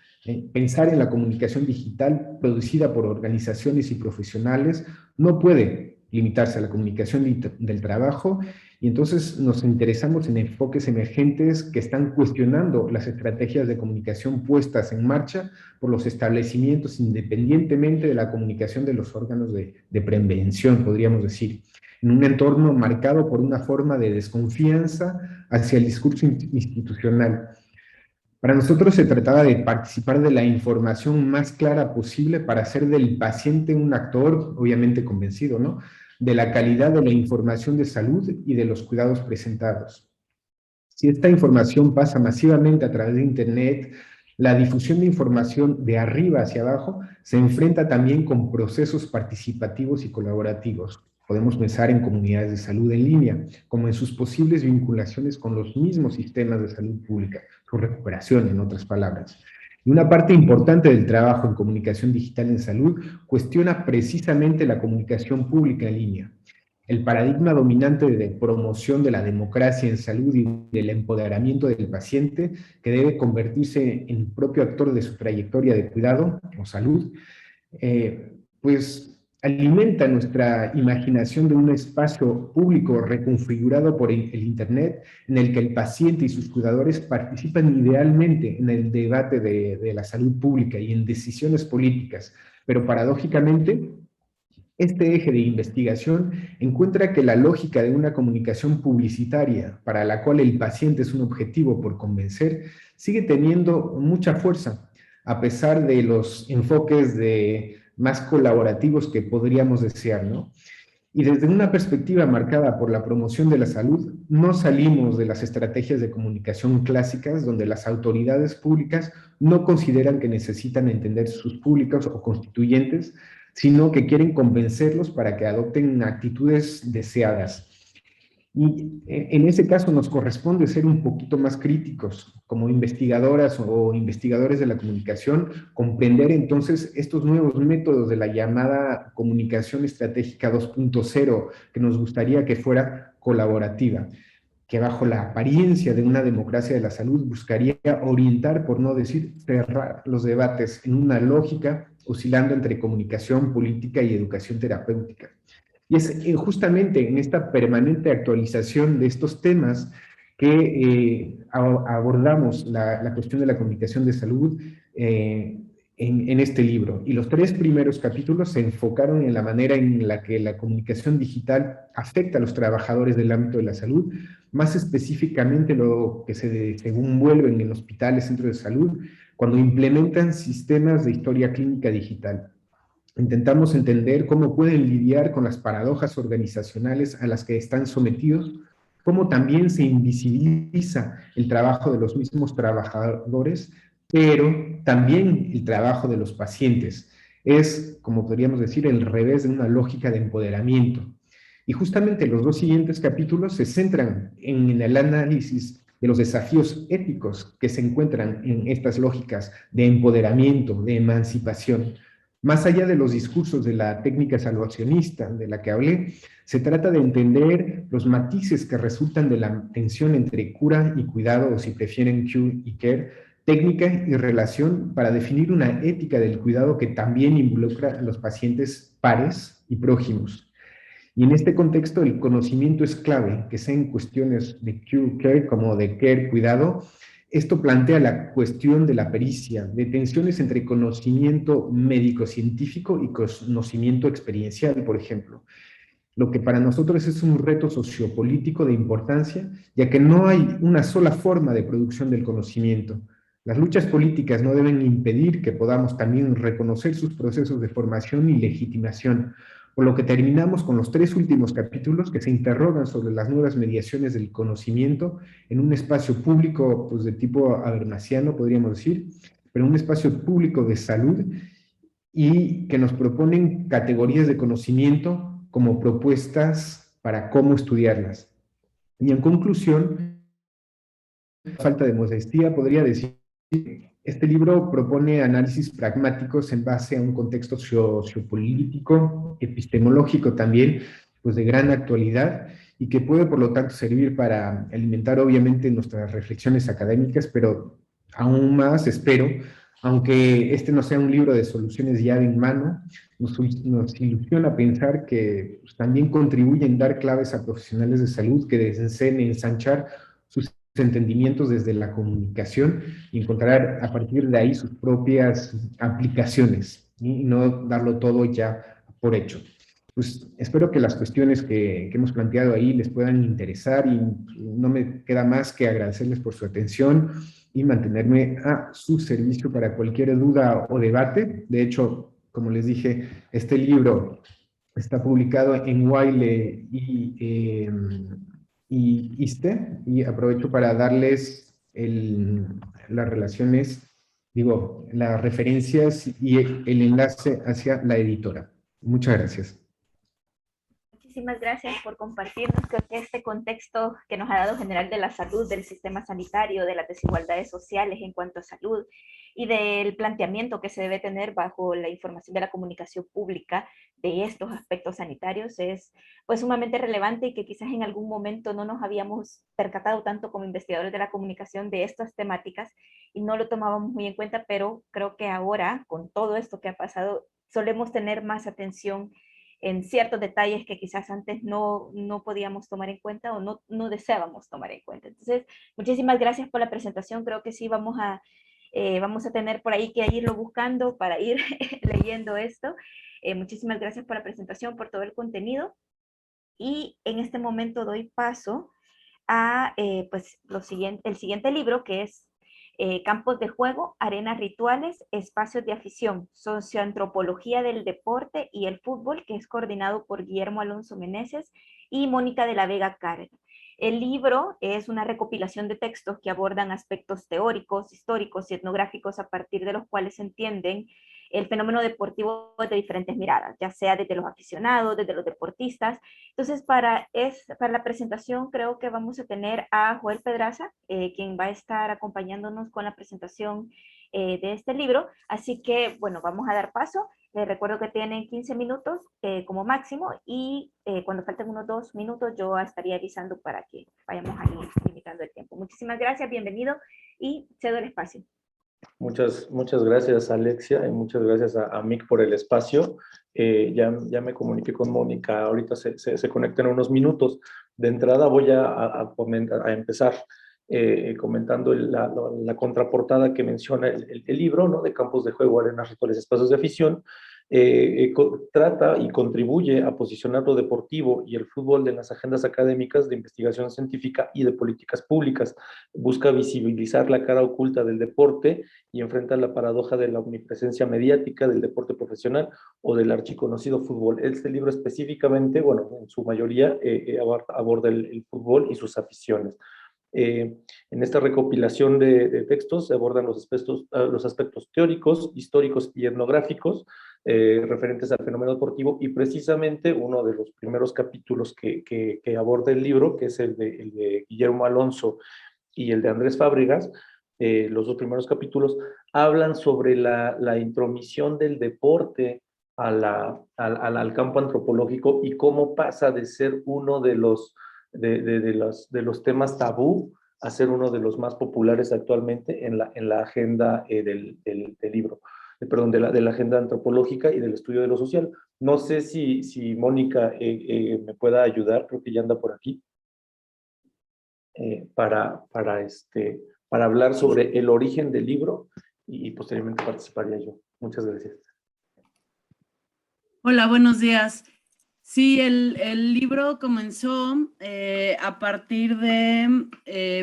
[SPEAKER 6] Pensar en la comunicación digital producida por organizaciones y profesionales no puede limitarse a la comunicación del trabajo, y entonces nos interesamos en enfoques emergentes que están cuestionando las estrategias de comunicación puestas en marcha por los establecimientos independientemente de la comunicación de los órganos de prevención, podríamos decir, en un entorno marcado por una forma de desconfianza hacia el discurso institucional. Para nosotros se trataba de participar de la información más clara posible para hacer del paciente un actor, obviamente convencido, ¿no?, de la calidad de la información de salud y de los cuidados presentados. Si esta información pasa masivamente a través de Internet, la difusión de información de arriba hacia abajo se enfrenta también con procesos participativos y colaborativos. Podemos pensar en comunidades de salud en línea, como en sus posibles vinculaciones con los mismos sistemas de salud pública, su recuperación, en otras palabras. Y una parte importante del trabajo en comunicación digital en salud cuestiona precisamente la comunicación pública en línea. El paradigma dominante de promoción de la democracia en salud y del empoderamiento del paciente, que debe convertirse en propio actor de su trayectoria de cuidado o salud, pues alimenta nuestra imaginación de un espacio público reconfigurado por el Internet, en el que el paciente y sus cuidadores participan idealmente en el debate de la salud pública y en decisiones políticas, pero paradójicamente, este eje de investigación encuentra que la lógica de una comunicación publicitaria, para la cual el paciente es un objetivo por convencer, sigue teniendo mucha fuerza, a pesar de los enfoques más colaborativos que podríamos desear, ¿no? Y desde una perspectiva marcada por la promoción de la salud, no salimos de las estrategias de comunicación clásicas donde las autoridades públicas no consideran que necesitan entender sus públicos o constituyentes, sino que quieren convencerlos para que adopten actitudes deseadas. Y en ese caso nos corresponde ser un poquito más críticos como investigadoras o investigadores de la comunicación, comprender entonces estos nuevos métodos de la llamada comunicación estratégica 2.0, que nos gustaría que fuera colaborativa, que bajo la apariencia de una democracia de la salud buscaría orientar, por no decir cerrar, los debates en una lógica oscilando entre comunicación política y educación terapéutica. Y es justamente en esta permanente actualización de estos temas que abordamos la cuestión de la comunicación de salud en este libro. Y los 3 primeros capítulos se enfocaron en la manera en la que la comunicación digital afecta a los trabajadores del ámbito de la salud, más específicamente lo que se desenvuelven en hospitales, centros de salud, cuando implementan sistemas de historia clínica digital. Intentamos entender cómo pueden lidiar con las paradojas organizacionales a las que están sometidos, cómo también se invisibiliza el trabajo de los mismos trabajadores, pero también el trabajo de los pacientes. Es, como podríamos decir, el revés de una lógica de empoderamiento. Y justamente los 2 siguientes capítulos se centran en el análisis de los desafíos éticos que se encuentran en estas lógicas de empoderamiento, de emancipación. Más allá de los discursos de la técnica salvacionista de la que hablé, se trata de entender los matices que resultan de la tensión entre cura y cuidado, o si prefieren cure y care, técnica y relación para definir una ética del cuidado que también involucra a los pacientes pares y prójimos. Y en este contexto el conocimiento es clave, que sea en cuestiones de care como de care, cuidado. Esto plantea la cuestión de la pericia, de tensiones entre conocimiento médico-científico y conocimiento experiencial, por ejemplo. Lo que para nosotros es un reto sociopolítico de importancia, ya que no hay una sola forma de producción del conocimiento. Las luchas políticas no deben impedir que podamos también reconocer sus procesos de formación y legitimación, por lo que terminamos con los 3 últimos capítulos que se interrogan sobre las nuevas mediaciones del conocimiento en un espacio público, pues de tipo habermasiano, podríamos decir, pero un espacio público de salud, y que nos proponen categorías de conocimiento como propuestas para cómo estudiarlas. Y en conclusión, falta de modestia, podría decir, este libro propone análisis pragmáticos en base a un contexto sociopolítico, epistemológico también, pues de gran actualidad, y que puede por lo tanto servir para alimentar obviamente nuestras reflexiones académicas, pero aún más espero, aunque este no sea un libro de soluciones llave en mano, nos ilusiona pensar que pues, también contribuye en dar claves a profesionales de salud que deseen ensanchar sus entendimientos desde la comunicación y encontrar a partir de ahí sus propias aplicaciones y no darlo todo ya por hecho. Pues espero que las cuestiones que hemos planteado ahí les puedan interesar y no me queda más que agradecerles por su atención y mantenerme a su servicio para cualquier duda o debate. De hecho, como les dije, este libro está publicado en Wiley y ISTE, y aprovecho para darles las relaciones, digo, las referencias y el enlace hacia la editora. Muchas gracias.
[SPEAKER 1] Muchísimas gracias por compartirnos. Creo que este contexto que nos ha dado general de la salud, del sistema sanitario, de las desigualdades sociales en cuanto a salud y del planteamiento que se debe tener bajo la información de la comunicación pública de estos aspectos sanitarios es pues sumamente relevante y que quizás en algún momento no nos habíamos percatado tanto como investigadores de la comunicación de estas temáticas y no lo tomábamos muy en cuenta, pero creo que ahora con todo esto que ha pasado solemos tener más atención en ciertos detalles que quizás antes no podíamos tomar en cuenta o no deseábamos tomar en cuenta. Entonces, muchísimas gracias por la presentación. Creo que sí vamos a tener por ahí que irlo buscando para ir leyendo esto. Muchísimas gracias por la presentación, por todo el contenido. Y en este momento doy paso a pues, el siguiente libro, que es Campos de Juego, Arenas Rituales, Espacios de Afición, Socioantropología del Deporte y el Fútbol, que es coordinado por Guillermo Alonso Meneses y Mónica de la Vega Karen. El libro es una recopilación de textos que abordan aspectos teóricos, históricos y etnográficos a partir de los cuales se entienden el fenómeno deportivo de diferentes miradas, ya sea desde los aficionados, desde los deportistas. Entonces, para la presentación creo que vamos a tener a Joel Pedraza, quien va a estar acompañándonos con la presentación de este libro. Así que, bueno, vamos a dar paso. Les recuerdo que tienen 15 minutos como máximo y cuando falten unos 2 minutos yo estaría avisando para que vayamos a ir limitando el tiempo. Muchísimas gracias, bienvenido y cedo el espacio.
[SPEAKER 7] Muchas gracias, Alexia, y muchas gracias a Mick por el espacio. Ya me comuniqué con Mónica, ahorita se conecta en unos minutos. De entrada voy a empezar comentando la contraportada que menciona el libro, ¿no? De Campos de Juego, Arenas Rituales, Espacios de Afición. Trata y contribuye a posicionar lo deportivo y el fútbol en las agendas académicas de investigación científica y de políticas públicas. Busca visibilizar la cara oculta del deporte y enfrenta la paradoja de la omnipresencia mediática del deporte profesional o del archiconocido fútbol. Este libro específicamente, bueno, en su mayoría aborda el fútbol y sus aficiones. En esta recopilación de textos se abordan los aspectos teóricos, históricos y etnográficos referentes al fenómeno deportivo, y precisamente uno de los primeros capítulos que aborda el libro, que es el de Guillermo Alonso y el de Andrés Fábregas, los 2 primeros capítulos hablan sobre la intromisión del deporte al campo antropológico y cómo pasa de ser uno de los temas tabú a ser uno de los más populares actualmente en la agenda del libro, perdón, de la agenda antropológica y del estudio de lo social. No sé si Mónica me pueda ayudar, creo que ya anda por aquí, para hablar sobre el origen del libro y posteriormente participaría yo. Muchas gracias.
[SPEAKER 8] Hola, buenos días. Sí, el libro comenzó a partir de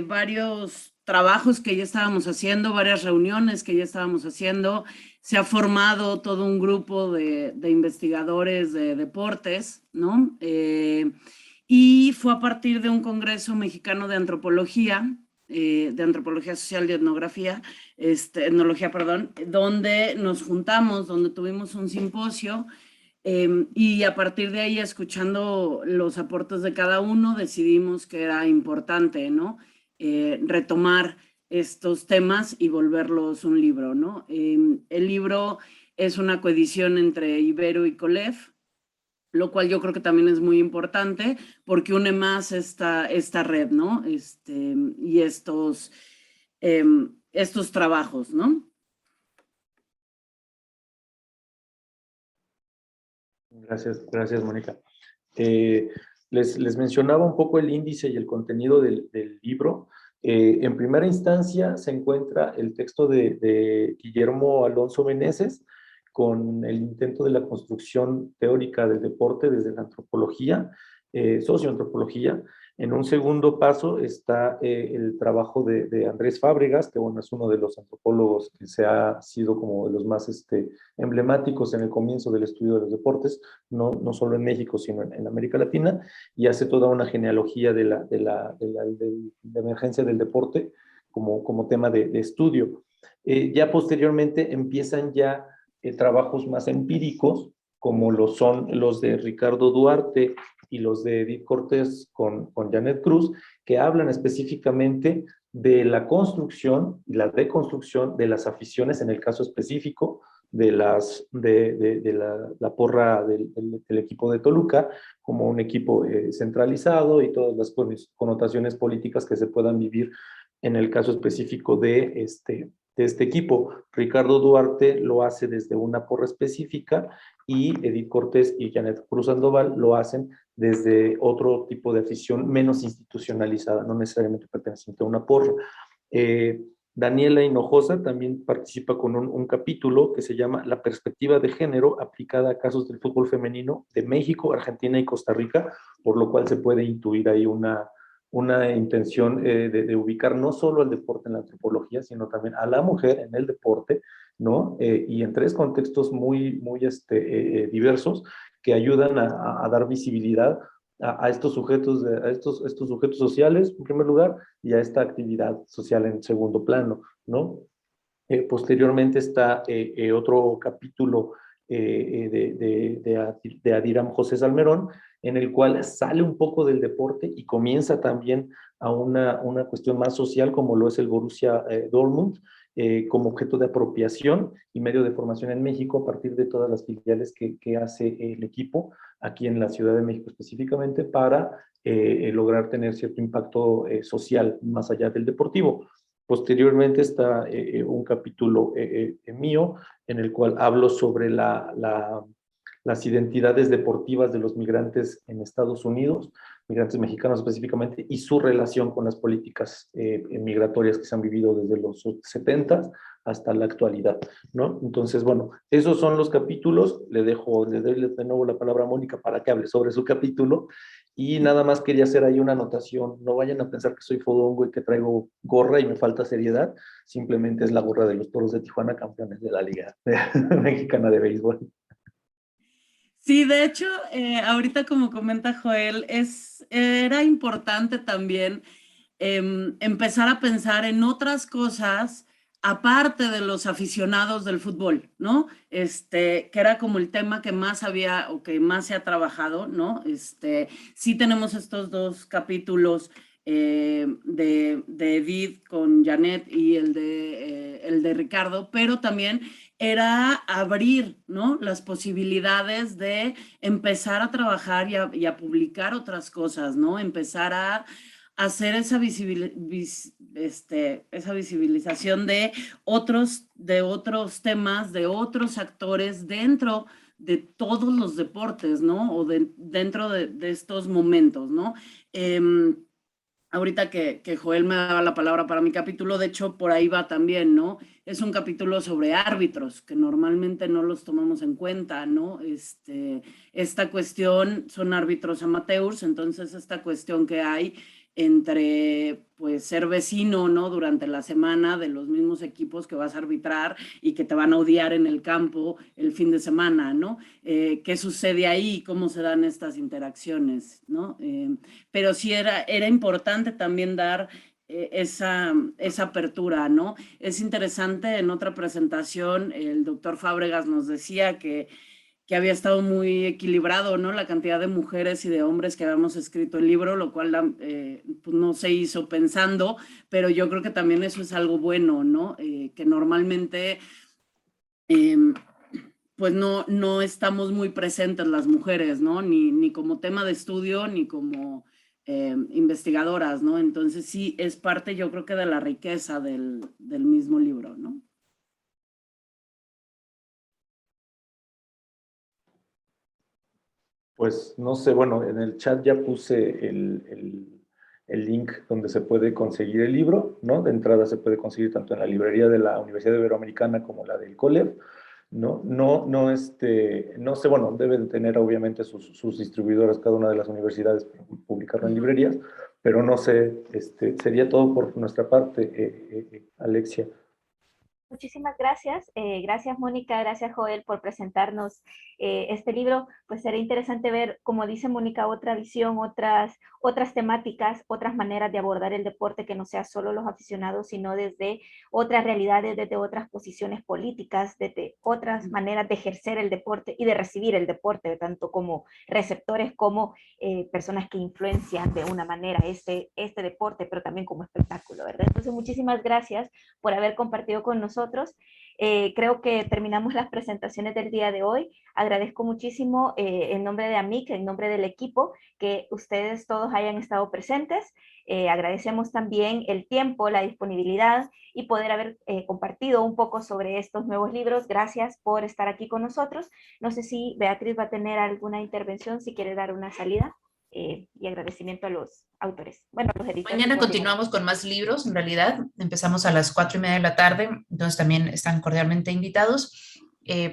[SPEAKER 8] varios trabajos que ya estábamos haciendo, varias reuniones que ya estábamos haciendo. Se ha formado todo un grupo de investigadores de deportes, ¿no? Y fue a partir de un congreso mexicano de antropología social y etnología, perdón, donde nos juntamos, donde tuvimos un simposio. Y a partir de ahí, escuchando los aportes de cada uno, decidimos que era importante, ¿no? Retomar estos temas y volverlos un libro, ¿no? El libro es una coedición entre Ibero y Colef, lo cual yo creo que también es muy importante porque une más esta red, ¿no? Y estos trabajos, ¿no?
[SPEAKER 7] Gracias, Mónica. Les mencionaba un poco el índice y el contenido del libro. En primera instancia se encuentra el texto de Guillermo Alonso Meneses con el intento de la construcción teórica del deporte desde la antropología, socioantropología. En un segundo paso está el trabajo de Andrés Fábregas, que bueno, es uno de los antropólogos que se ha sido como de los más emblemáticos en el comienzo del estudio de los deportes, no solo en México, sino en América Latina, y hace toda una genealogía de la emergencia del deporte como tema de estudio. Ya posteriormente empiezan ya trabajos más empíricos, como lo son los de Ricardo Duarte y los de Edith Cortés con Janet Cruz, que hablan específicamente de la construcción y la deconstrucción de las aficiones, en el caso específico de la porra del equipo de Toluca, como un equipo centralizado y todas las connotaciones políticas que se puedan vivir en el caso específico de este equipo. Ricardo Duarte lo hace desde una porra específica y Edith Cortés y Janet Cruz Sandoval lo hacen desde otro tipo de afición menos institucionalizada, no necesariamente perteneciente a una porra. Daniela Hinojosa también participa con un capítulo que se llama La perspectiva de género aplicada a casos del fútbol femenino de México, Argentina y Costa Rica, por lo cual se puede intuir ahí una intención de ubicar no solo al deporte en la antropología, sino también a la mujer en el deporte, ¿no? Y en tres contextos muy diversos que ayudan a dar visibilidad a estos sujetos, estos sujetos sociales, en primer lugar, y a esta actividad social en segundo plano, ¿no? Posteriormente está otro capítulo de Adiram José Salmerón, en el cual sale un poco del deporte y comienza también a una cuestión más social, como lo es el Borussia Dortmund, como objeto de apropiación y medio de formación en México a partir de todas las filiales que hace el equipo aquí en la Ciudad de México específicamente para lograr tener cierto impacto social más allá del deportivo. Posteriormente está un capítulo mío en el cual hablo sobre las identidades deportivas de los migrantes en Estados Unidos, migrantes mexicanos específicamente, y su relación con las políticas migratorias que se han vivido desde los 70 hasta la actualidad, ¿no? Entonces, bueno, esos son los capítulos. Le doy de nuevo la palabra a Mónica para que hable sobre su capítulo. Y nada más quería hacer ahí una anotación. No vayan a pensar que soy fodongo y que traigo gorra y me falta seriedad. Simplemente es la gorra de los Toros de Tijuana, campeones de la Liga Mexicana de Béisbol.
[SPEAKER 8] Sí, de hecho, ahorita como comenta Joel, era importante también empezar a pensar en otras cosas aparte de los aficionados del fútbol, ¿no? Que era como el tema que más había o que más se ha trabajado, ¿no? Sí tenemos estos dos capítulos de Edith con Janet y el de Ricardo, pero también era abrir, ¿no? Las posibilidades de empezar a trabajar y a publicar otras cosas, ¿no? Empezar a hacer esa esa visibilización de otros temas, de otros actores dentro de todos los deportes, ¿no? O dentro de estos momentos, ¿no? Ahorita que Joel me daba la palabra para mi capítulo, de hecho, por ahí va también, ¿no? Es un capítulo sobre árbitros, que normalmente no los tomamos en cuenta, ¿no? Esta cuestión, son árbitros amateurs, entonces esta cuestión que hay entre, pues, ser vecino, ¿no? Durante la semana de los mismos equipos que vas a arbitrar y que te van a odiar en el campo el fin de semana, ¿no? ¿Qué sucede ahí? ¿Cómo se dan estas interacciones, ¿no? Pero sí era importante también dar esa apertura, ¿no? Es interesante, en otra presentación, el doctor Fábregas nos decía que había estado muy equilibrado, ¿no? La cantidad de mujeres y de hombres que habíamos escrito el libro, lo cual pues no se hizo pensando, pero yo creo que también eso es algo bueno, ¿no? Que normalmente pues no estamos muy presentes las mujeres, ¿no? Ni como tema de estudio, ni como investigadoras, ¿no? Entonces sí, es parte, yo creo que de la riqueza del mismo libro, ¿no?
[SPEAKER 7] Pues no sé, bueno, en el chat ya puse el link donde se puede conseguir el libro, ¿no? De entrada se puede conseguir tanto en la librería de la Universidad Iberoamericana como la del COLEB, ¿no? No sé, bueno, deben tener obviamente sus distribuidoras cada una de las universidades para publicarlo en librerías, pero no sé, sería todo por nuestra parte, Alexia.
[SPEAKER 1] Muchísimas gracias. Gracias, Mónica. Gracias, Joel, por presentarnos este libro. Pues será interesante ver, como dice Mónica, otra visión, otras temáticas, otras maneras de abordar el deporte que no sea solo los aficionados, sino desde otras realidades, desde otras posiciones políticas, desde otras maneras de ejercer el deporte y de recibir el deporte, tanto como receptores como personas que influencian de una manera este deporte, pero también como espectáculo, ¿verdad? Entonces, muchísimas gracias por haber compartido con nosotros. Creo que terminamos las presentaciones del día de hoy. Agradezco muchísimo en nombre de AMIC, en nombre del equipo, que ustedes todos hayan estado presentes. Agradecemos también el tiempo, la disponibilidad y poder haber compartido un poco sobre estos nuevos libros. Gracias por estar aquí con nosotros. No sé si Beatriz va a tener alguna intervención, si quiere dar una salida. Y agradecimiento a los autores, bueno, a los editores.
[SPEAKER 3] Mañana continuamos con más libros, en realidad. Empezamos a las 4:30 de la tarde, entonces también están cordialmente invitados.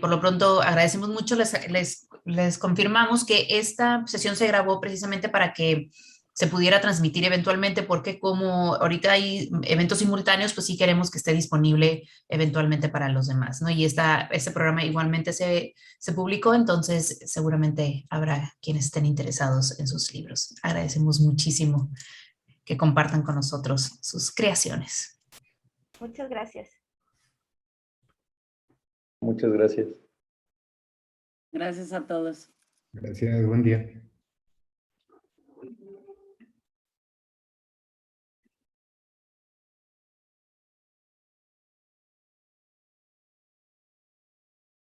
[SPEAKER 3] Por lo pronto, agradecemos mucho, les confirmamos que esta sesión se grabó precisamente para que se pudiera transmitir eventualmente, porque como ahorita hay eventos simultáneos, pues sí queremos que esté disponible eventualmente para los demás, ¿no? Y este programa igualmente se publicó, entonces seguramente habrá quienes estén interesados en sus libros. Agradecemos muchísimo que compartan con nosotros sus creaciones.
[SPEAKER 1] Muchas gracias.
[SPEAKER 7] Muchas gracias.
[SPEAKER 8] Gracias a todos.
[SPEAKER 6] Gracias, buen día.